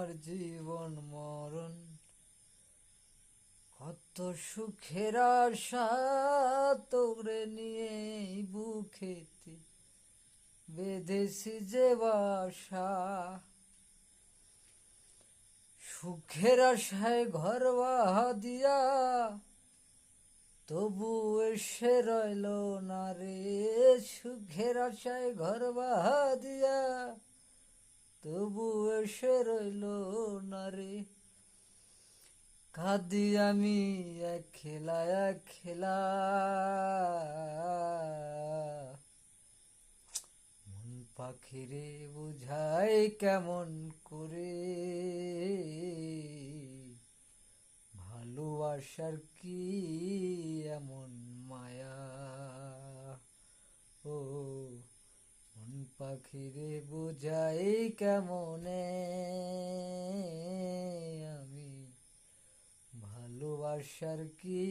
আমার জীবন মরণ, কত সুখের আশা তোরে নিয়ে বুকেতে বেঁধেছি যে বাসা। সুখের আশায় ঘর দিয়া তবু এসে রইল না রে। সুখের আশায় ঘর দিয়া তবু এসে রইল না রে। কাঁদি আমি একলা একলা, মন পাখিরে বুঝাই কেমন করে, ভালোবাসার কি এমন মায়া। ও মন পাখিরে বুঝাই কেমনে আমি, ভালোবাসার কি